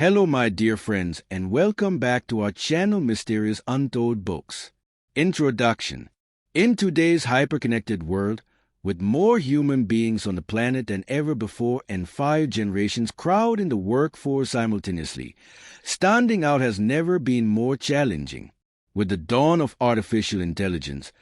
Hello, my dear friends, and welcome back to our channel Mysterious Untold Books. Introduction. In today's hyperconnected world, with more human beings on the planet than ever before and 5 generations crowding the workforce simultaneously, standing out has never been more challenging. With the dawn of artificial intelligence,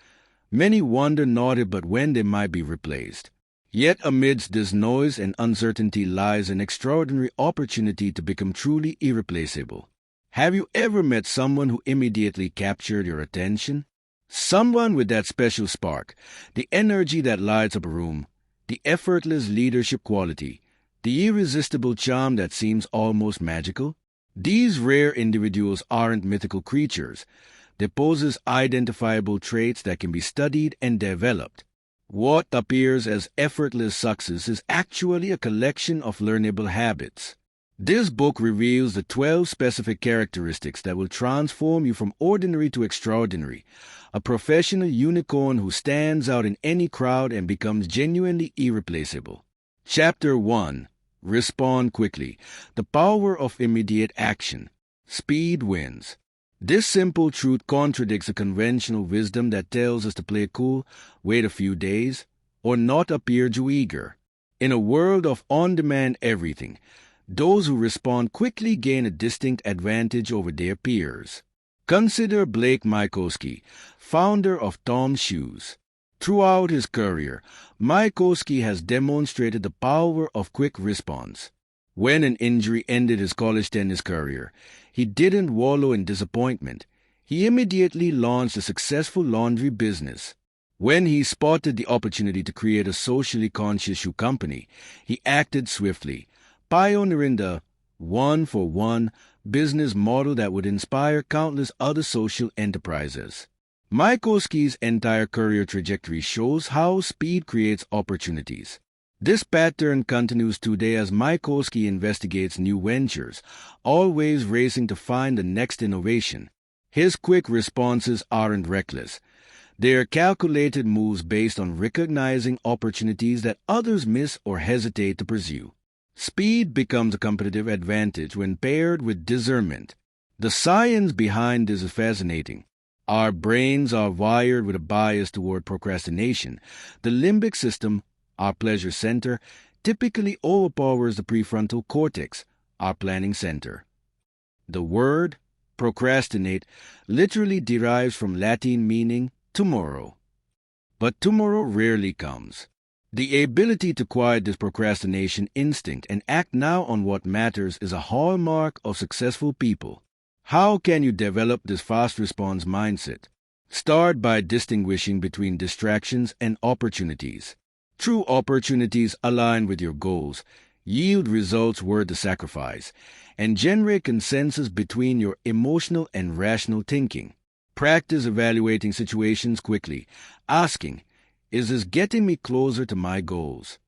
many wonder not if but when they might be replaced. Yet amidst this noise and uncertainty lies an extraordinary opportunity to become truly irreplaceable. Have you ever met someone who immediately captured your attention? Someone with that special spark, the energy that lights up a room, the effortless leadership quality, the irresistible charm that seems almost magical? These rare individuals aren't mythical creatures. They possess identifiable traits that can be studied and developed. What appears as effortless success is actually a collection of learnable habits. This book reveals the 12 specific characteristics that will transform you from ordinary to extraordinary, a professional unicorn who stands out in any crowd and becomes genuinely irreplaceable. Chapter 1. Respond quickly. The power of immediate action. Speed wins. This simple truth contradicts the conventional wisdom that tells us to play cool, wait a few days, or not appear too eager. In a world of on-demand everything, those who respond quickly gain a distinct advantage over their peers. Consider Blake Mycoskie, founder of Tom's Shoes. Throughout his career, Mycoskie has demonstrated the power of quick response. When an injury ended his college tennis career, he didn't wallow in disappointment. He immediately launched a successful laundry business. When he spotted the opportunity to create a socially conscious shoe company, he acted swiftly, pioneering the one-for-one business model that would inspire countless other social enterprises. Mycoskie's entire career trajectory shows how speed creates opportunities. This pattern continues today as Mycoskie investigates new ventures, always racing to find the next innovation. His quick responses aren't reckless. They are calculated moves based on recognizing opportunities that others miss or hesitate to pursue. Speed becomes a competitive advantage when paired with discernment. The science behind this is fascinating. Our brains are wired with a bias toward procrastination. The limbic system, our pleasure center, typically overpowers the prefrontal cortex, our planning center. The word procrastinate literally derives from Latin meaning tomorrow. But tomorrow rarely comes. The ability to quiet this procrastination instinct and act now on what matters is a hallmark of successful people. How can you develop this fast response mindset? Start by distinguishing between distractions and opportunities. True opportunities align with your goals, yield results worth the sacrifice, and generate consensus between your emotional and rational thinking. Practice evaluating situations quickly, asking, is this getting me closer to my goals?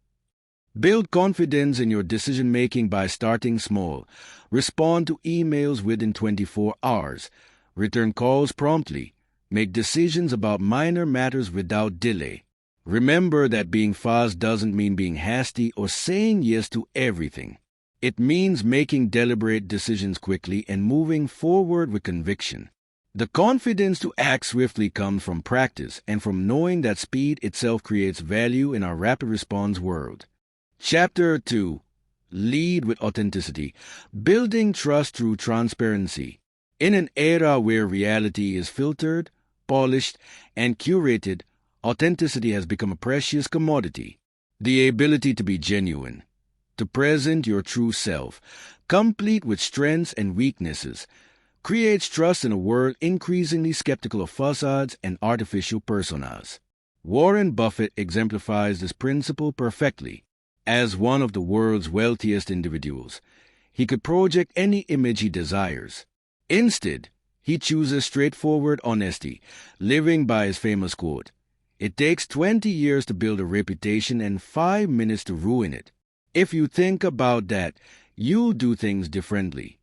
Build confidence in your decision-making by starting small. Respond to emails within 24 hours. Return calls promptly. Make decisions about minor matters without delay. Remember that being fast doesn't mean being hasty or saying yes to everything. It means making deliberate decisions quickly and moving forward with conviction. The confidence to act swiftly comes from practice and from knowing that speed itself creates value in our rapid response world. Chapter 2. Lead with authenticity. Building trust through transparency. In an era where reality is filtered, polished, and curated, authenticity has become a precious commodity. The ability to be genuine, to present your true self, complete with strengths and weaknesses, creates trust in a world increasingly skeptical of facades and artificial personas. Warren Buffett exemplifies this principle perfectly. As one of the world's wealthiest individuals, he could project any image he desires. Instead, he chooses straightforward honesty, living by his famous quote, "It takes 20 years to build a reputation and 5 minutes to ruin it. If you think about that, you'll do things differently."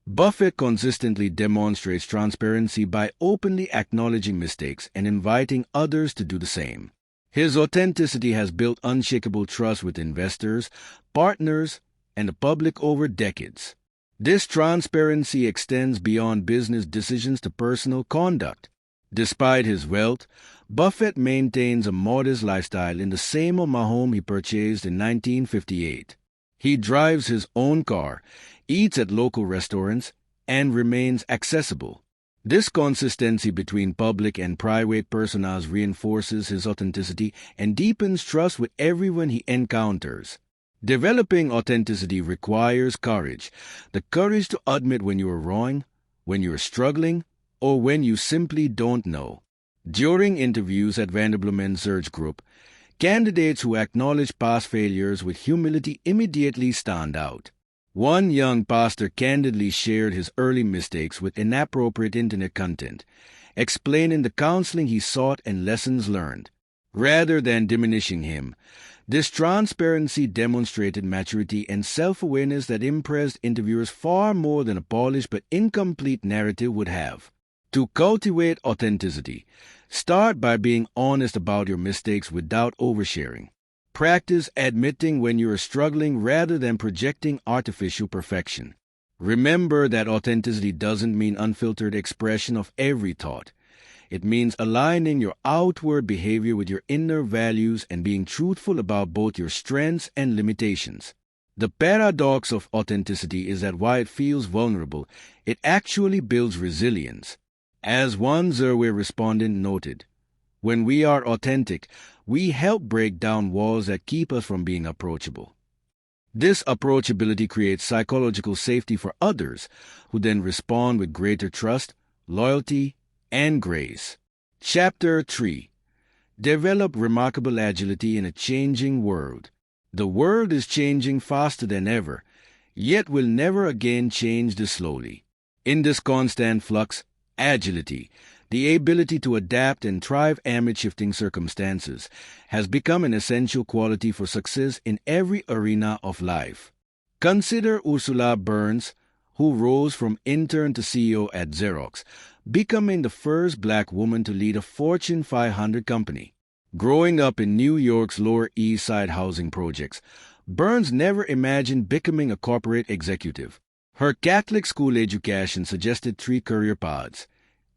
Buffett consistently demonstrates transparency by openly acknowledging mistakes and inviting others to do the same. His authenticity has built unshakable trust with investors, partners, and the public over decades. This transparency extends beyond business decisions to personal conduct. Despite his wealth, Buffett maintains a modest lifestyle in the same home he purchased in 1958. He drives his own car, eats at local restaurants, and remains accessible. This consistency between public and private personas reinforces his authenticity and deepens trust with everyone he encounters. Developing authenticity requires courage, the courage to admit when you are wrong, when you are struggling, or when you simply don't know. During interviews at Vanderbilt Search Group, candidates who acknowledge past failures with humility immediately stand out. One young pastor candidly shared his early mistakes with inappropriate internet content, explaining the counseling he sought and lessons learned. Rather than diminishing him, this transparency demonstrated maturity and self-awareness that impressed interviewers far more than a polished but incomplete narrative would have. To cultivate authenticity, start by being honest about your mistakes without oversharing. Practice admitting when you are struggling rather than projecting artificial perfection. Remember that authenticity doesn't mean unfiltered expression of every thought. It means aligning your outward behavior with your inner values and being truthful about both your strengths and limitations. The paradox of authenticity is that while it feels vulnerable, it actually builds resilience. As one survey respondent noted, when we are authentic, we help break down walls that keep us from being approachable. This approachability creates psychological safety for others, who then respond with greater trust, loyalty, and grace. Chapter 3. Develop remarkable agility in a changing world. The world is changing faster than ever, yet will never again change this slowly. In this constant flux, agility, the ability to adapt and thrive amid shifting circumstances, has become an essential quality for success in every arena of life. Consider Ursula Burns, who rose from intern to CEO at Xerox, becoming the first black woman to lead a Fortune 500 company. Growing up in New York's Lower East Side housing projects, Burns never imagined becoming a corporate executive. Her Catholic school education suggested 3 career paths: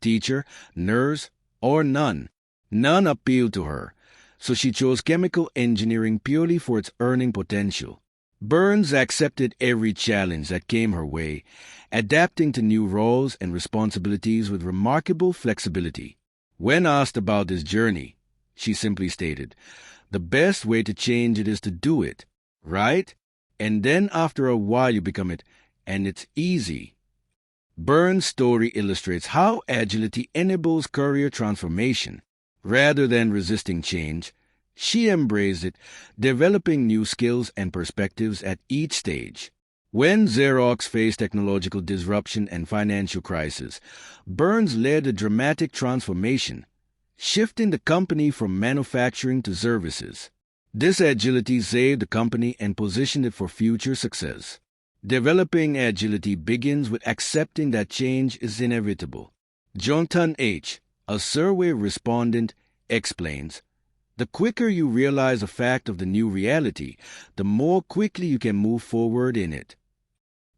teacher, nurse, or none. None appealed to her, so she chose chemical engineering purely for its earning potential. Burns accepted every challenge that came her way, adapting to new roles and responsibilities with remarkable flexibility. When asked about this journey, she simply stated, "The best way to change it is to do it, right? And then after a while you become it, and it's easy." Burns' story illustrates how agility enables career transformation. Rather than resisting change, she embraced it, developing new skills and perspectives at each stage. When Xerox faced technological disruption and financial crisis, Burns led a dramatic transformation, shifting the company from manufacturing to services. This agility saved the company and positioned it for future success. Developing agility begins with accepting that change is inevitable. Jonathan H., a survey respondent, explains, "The quicker you realize the fact of the new reality, the more quickly you can move forward in it."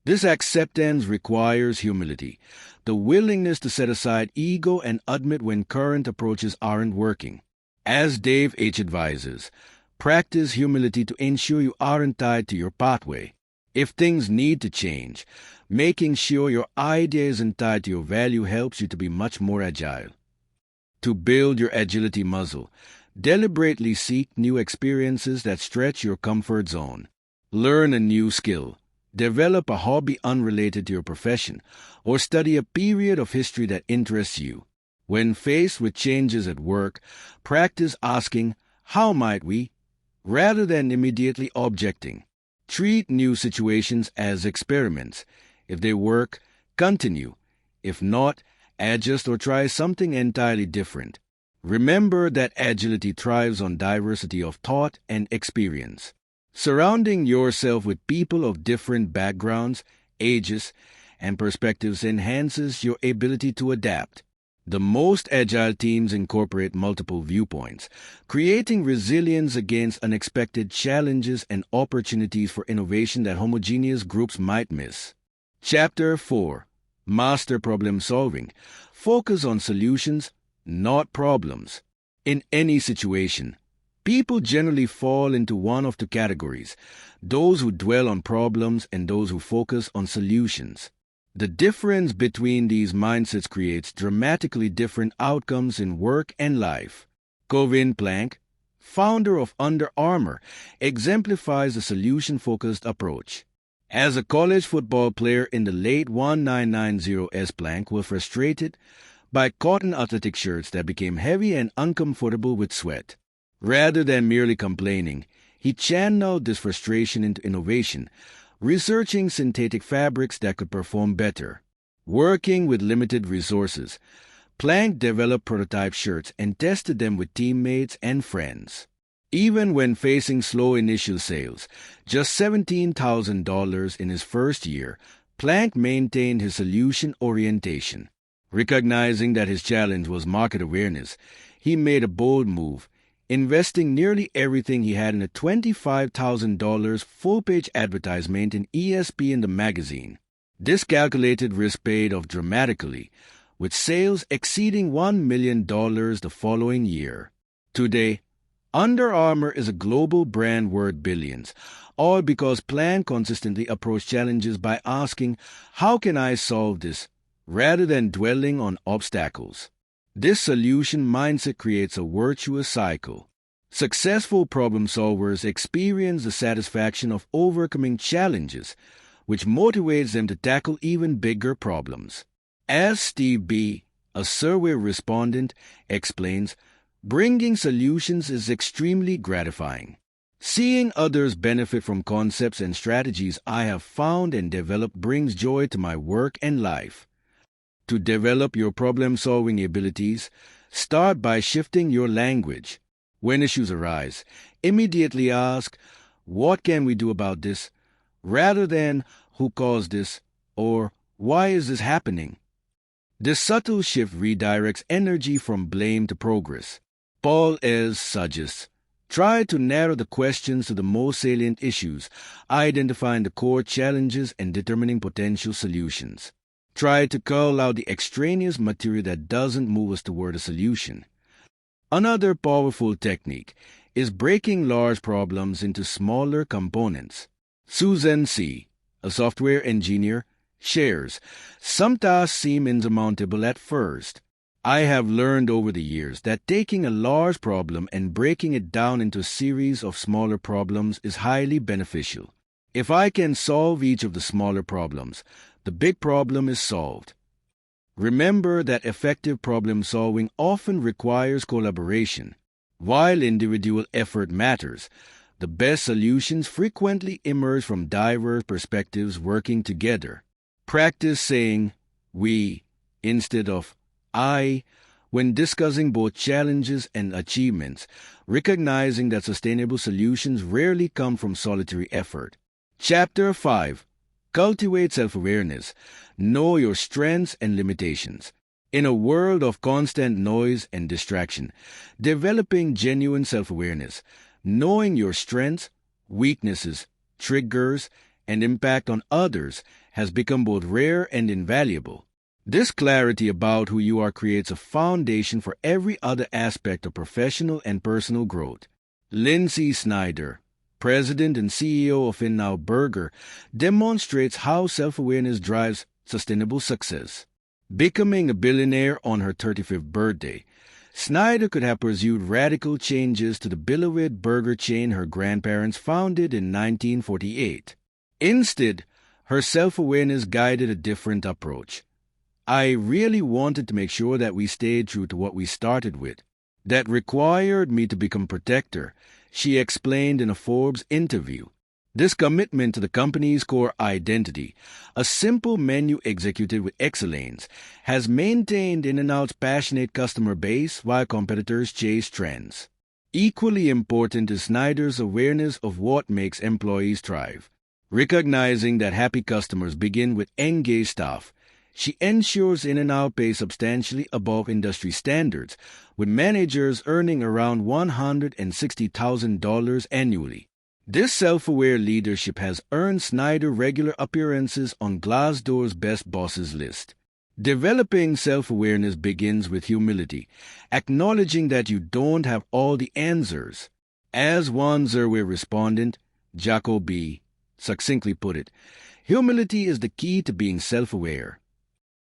This acceptance requires humility, the willingness to set aside ego and admit when current approaches aren't working. As Dave H. advises, practice humility to ensure you aren't tied to your pathway. If things need to change, making sure your idea isn't tied to your value helps you to be much more agile. To build your agility muscle, deliberately seek new experiences that stretch your comfort zone. Learn a new skill, develop a hobby unrelated to your profession, or study a period of history that interests you. When faced with changes at work, practice asking, "How might we?" rather than immediately objecting. Treat new situations as experiments. If they work, continue. If not, adjust or try something entirely different. Remember that agility thrives on diversity of thought and experience. Surrounding yourself with people of different backgrounds, ages, and perspectives enhances your ability to adapt. The most agile teams incorporate multiple viewpoints, creating resilience against unexpected challenges and opportunities for innovation that homogeneous groups might miss. Chapter 4. Master Problem Solving. Focus on solutions, not problems. In any situation, people generally fall into one of two categories: those who dwell on problems and those who focus on solutions. The difference between these mindsets creates dramatically different outcomes in work and life. Covin Plank, founder of Under Armour, exemplifies a solution-focused approach. As a college football player in the late 1990s, Plank was frustrated by cotton athletic shirts that became heavy and uncomfortable with sweat. Rather than merely complaining, he channeled this frustration into innovation, researching synthetic fabrics that could perform better. Working with limited resources, Plank developed prototype shirts and tested them with teammates and friends. Even when facing slow initial sales, just $17,000 in his first year, Plank maintained his solution orientation. Recognizing that his challenge was market awareness, he made a bold move, investing nearly everything he had in a $25,000 full-page advertisement in ESPN the magazine. This calculated risk paid off dramatically, with sales exceeding $1 million the following year. Today, Under Armour is a global brand worth billions, all because Plank consistently approached challenges by asking, "How can I solve this?" rather than dwelling on obstacles. This solution mindset creates a virtuous cycle. Successful problem solvers experience the satisfaction of overcoming challenges, which motivates them to tackle even bigger problems. As Steve B., a survey respondent, explains, bringing solutions is extremely gratifying. Seeing others benefit from concepts and strategies I have found and developed brings joy to my work and life. To develop your problem-solving abilities, start by shifting your language. When issues arise, immediately ask, "What can we do about this?" rather than "Who caused this?" or "Why is this happening?" This subtle shift redirects energy from blame to progress. Paul S. suggests, try to narrow the questions to the most salient issues, identifying the core challenges and determining potential solutions. Try to cull out the extraneous material that doesn't move us toward a solution. Another powerful technique is breaking large problems into smaller components. Susan C., a software engineer, shares, "Some tasks seem insurmountable at first. I have learned over the years that taking a large problem and breaking it down into a series of smaller problems is highly beneficial. If I can solve each of the smaller problems, the big problem is solved." Remember that effective problem solving often requires collaboration. While individual effort matters, the best solutions frequently emerge from diverse perspectives working together. Practice saying "we" instead of "I" when discussing both challenges and achievements, recognizing that sustainable solutions rarely come from solitary effort. Chapter 5. Cultivate self-awareness. Know your strengths and limitations. In a world of constant noise and distraction, developing genuine self-awareness, knowing your strengths, weaknesses, triggers, and impact on others has become both rare and invaluable. This clarity about who you are creates a foundation for every other aspect of professional and personal growth. Lindsay Snyder, President and CEO of In-N-Out Burger, demonstrates how self-awareness drives sustainable success. Becoming a billionaire on her 35th birthday, Snyder could have pursued radical changes to the beloved burger chain her grandparents founded in 1948. Instead, her self-awareness guided a different approach. "I really wanted to make sure that we stayed true to what we started with. That required me to become protector," she explained in a Forbes interview. This commitment to the company's core identity, a simple menu executed with excellence, has maintained In-N-Out's passionate customer base while competitors chase trends. Equally important is Snyder's awareness of what makes employees thrive. Recognizing that happy customers begin with engaged staff, she ensures In-N-Out pays substantially above industry standards, with managers earning around $160,000 annually. This self-aware leadership has earned Snyder regular appearances on Glassdoor's Best Bosses list. Developing self-awareness begins with humility, acknowledging that you don't have all the answers. As one Zerwe respondent, Jacko B., succinctly put it, humility is the key to being self-aware.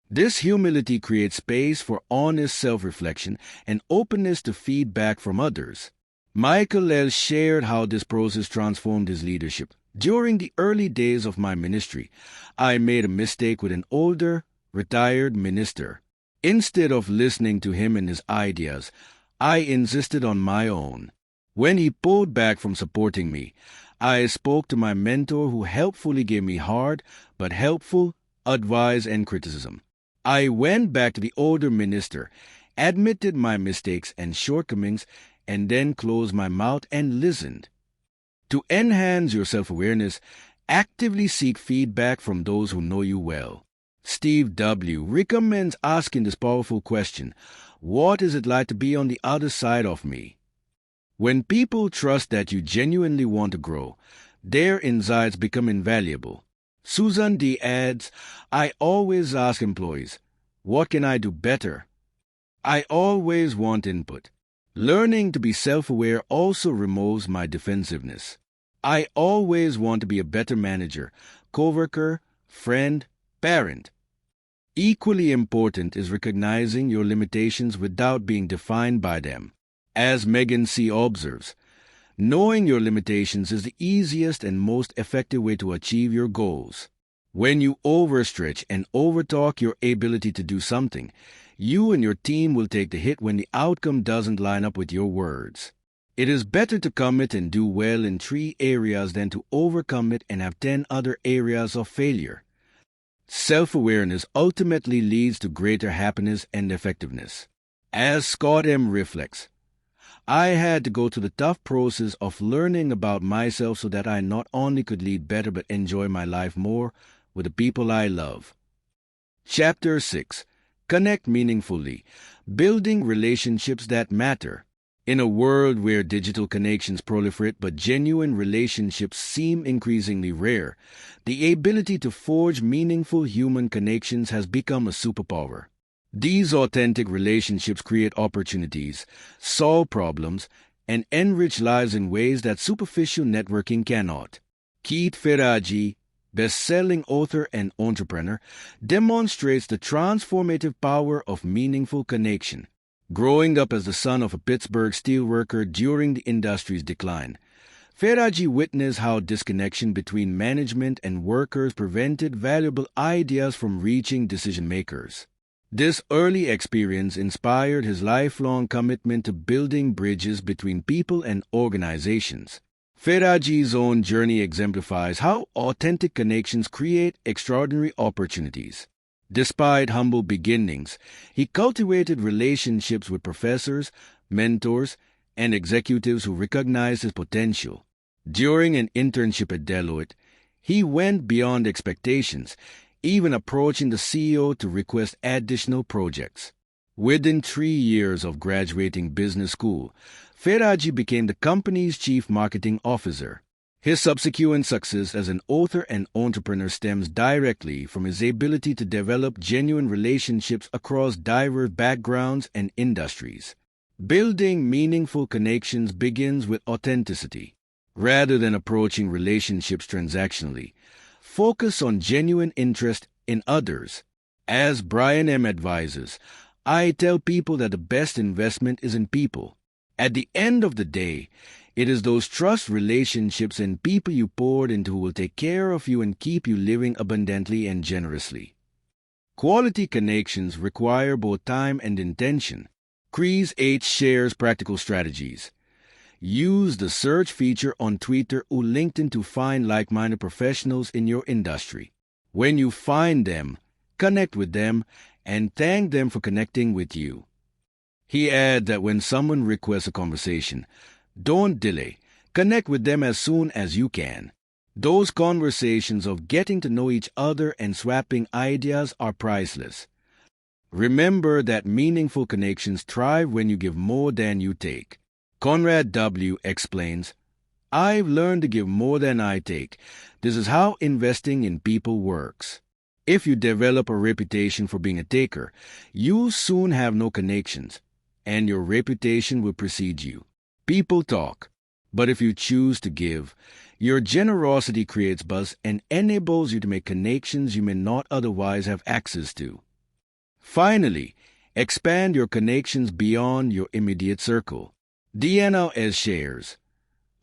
This humility creates space for honest self-reflection and openness to feedback from others. Michael L. shared how this process transformed his leadership. During the early days of my ministry, I made a mistake with an older, retired minister. Instead of listening to him and his ideas, I insisted on my own. When he pulled back from supporting me, I spoke to my mentor who helpfully gave me hard but helpful advice and criticism. I went back to the older minister, admitted my mistakes and shortcomings, and then closed my mouth and listened. To enhance your self-awareness, actively seek feedback from those who know you well. Steve W. recommends asking this powerful question, what is it like to be on the other side of me? When people trust that you genuinely want to grow, their insights become invaluable. Susan D. adds, I always ask employees, what can I do better? I always want input. Learning to be self-aware also removes my defensiveness. I always want to be a better manager, coworker, friend, parent. Equally important is recognizing your limitations without being defined by them. As Megan C. observes, knowing your limitations is the easiest and most effective way to achieve your goals. When you overstretch and overtalk your ability to do something, you and your team will take the hit when the outcome doesn't line up with your words. It is better to commit and do well in 3 areas than to overcommit and have 10 other areas of failure. Self-awareness ultimately leads to greater happiness and effectiveness. As Scott M. reflects, I had to go through the tough process of learning about myself so that I not only could lead better but enjoy my life more with the people I love. Chapter 6. Connect meaningfully. Building relationships that matter. In a world where digital connections proliferate but genuine relationships seem increasingly rare, the ability to forge meaningful human connections has become a superpower. These authentic relationships create opportunities, solve problems, and enrich lives in ways that superficial networking cannot. Keith Ferraggi, best-selling author and entrepreneur, demonstrates the transformative power of meaningful connection. Growing up as the son of a Pittsburgh steelworker during the industry's decline, Ferraggi witnessed how disconnection between management and workers prevented valuable ideas from reaching decision-makers. This early experience inspired his lifelong commitment to building bridges between people and organizations. Ferraggi's own journey exemplifies how authentic connections create extraordinary opportunities. Despite humble beginnings, he cultivated relationships with professors, mentors, and executives who recognized his potential. During an internship at Deloitte, he went beyond expectations, even approaching the CEO to request additional projects. Within 3 years of graduating business school, Ferraggi became the company's chief marketing officer. His subsequent success as an author and entrepreneur stems directly from his ability to develop genuine relationships across diverse backgrounds and industries. Building meaningful connections begins with authenticity. Rather than approaching relationships transactionally, focus on genuine interest in others. As Brian M. advises, I tell people that the best investment is in people. At the end of the day, it is those trust relationships and people you poured into who will take care of you and keep you living abundantly and generously. Quality connections require both time and intention. Chris H. shares practical strategies. Use the search feature on Twitter or LinkedIn to find like-minded professionals in your industry. When you find them, connect with them and thank them for connecting with you. He adds that when someone requests a conversation, don't delay. Connect with them as soon as you can. Those conversations of getting to know each other and swapping ideas are priceless. Remember that meaningful connections thrive when you give more than you take. Conrad W. explains, I've learned to give more than I take. This is how investing in people works. If you develop a reputation for being a taker, you'll soon have no connections, and your reputation will precede you. People talk, but if you choose to give, your generosity creates buzz and enables you to make connections you may not otherwise have access to. Finally, expand your connections beyond your immediate circle. Deanna S. shares,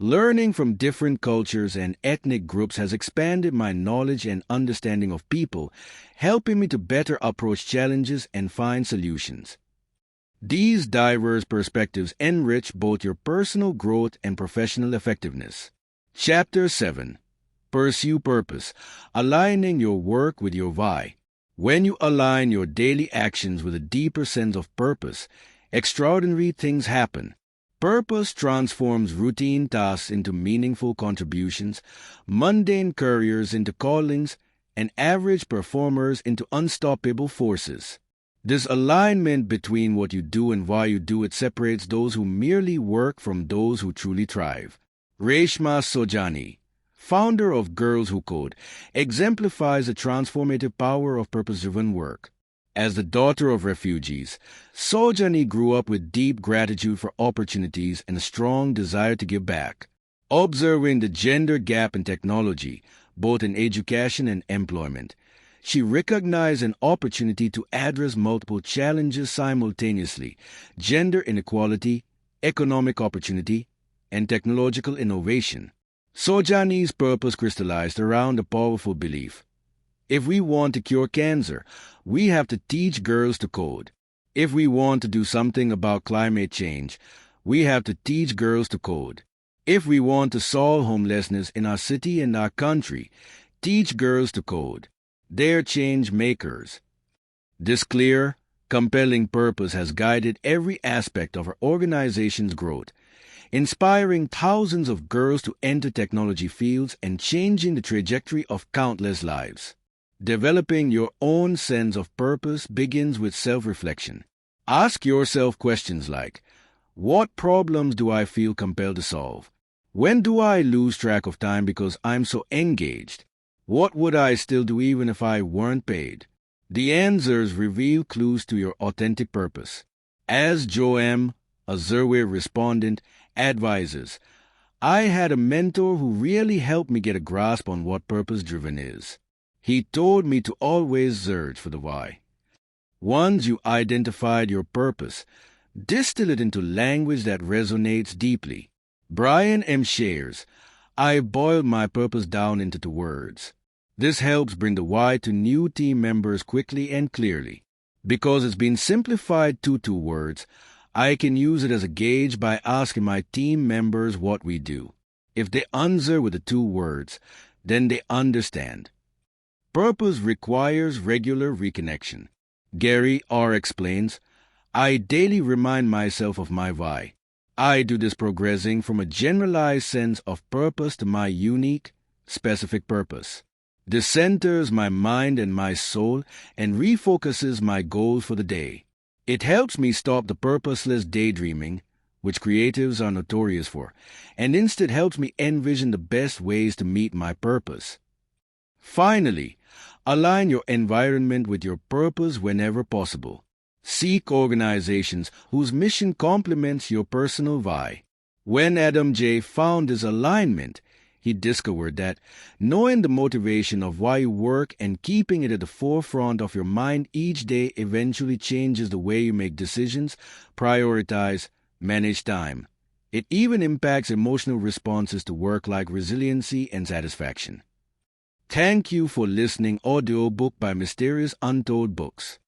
learning from different cultures and ethnic groups has expanded my knowledge and understanding of people, helping me to better approach challenges and find solutions. These diverse perspectives enrich both your personal growth and professional effectiveness. Chapter 7. Pursue Purpose. Aligning your work with your why. When you align your daily actions with a deeper sense of purpose, extraordinary things happen. Purpose transforms routine tasks into meaningful contributions, mundane careers into callings, and average performers into unstoppable forces. This alignment between what you do and why you do it separates those who merely work from those who truly thrive. Reshma Sojani, founder of Girls Who Code, exemplifies the transformative power of purpose-driven work. As the daughter of refugees, Sojani grew up with deep gratitude for opportunities and a strong desire to give back. Observing the gender gap in technology, both in education and employment, she recognized an opportunity to address multiple challenges simultaneously: gender inequality, economic opportunity, and technological innovation. Sojani's purpose crystallized around a powerful belief. If we want to cure cancer, we have to teach girls to code. If we want to do something about climate change, we have to teach girls to code. If we want to solve homelessness in our city and our country, teach girls to code. They're change makers. This clear, compelling purpose has guided every aspect of our organization's growth, inspiring thousands of girls to enter technology fields and changing the trajectory of countless lives. Developing your own sense of purpose begins with self-reflection. Ask yourself questions like, what problems do I feel compelled to solve? When do I lose track of time because I'm so engaged? What would I still do even if I weren't paid? The answers reveal clues to your authentic purpose. As Joam, a Zerwe respondent, advises, I had a mentor who really helped me get a grasp on what purpose-driven is. He told me to always search for the why. Once you identified your purpose, distill it into language that resonates deeply. Brian M. shares, I boiled my purpose down into 2 words. This helps bring the why to new team members quickly and clearly. Because it's been simplified to 2 words, I can use it as a gauge by asking my team members what we do. If they answer with the 2 words, then they understand. Purpose requires regular reconnection. Gary R. explains, I daily remind myself of my why. I do this progressing from a generalized sense of purpose to my unique, specific purpose. This centers my mind and my soul and refocuses my goals for the day. It helps me stop the purposeless daydreaming, which creatives are notorious for, and instead helps me envision the best ways to meet my purpose. Finally, align your environment with your purpose whenever possible. Seek organizations whose mission complements your personal why. When Adam J. found his alignment, he discovered that knowing the motivation of why you work and keeping it at the forefront of your mind each day eventually changes the way you make decisions, prioritize, manage time. It even impacts emotional responses to work like resiliency and satisfaction. Thank you for listening. Audiobook by Mysterious Untold Books.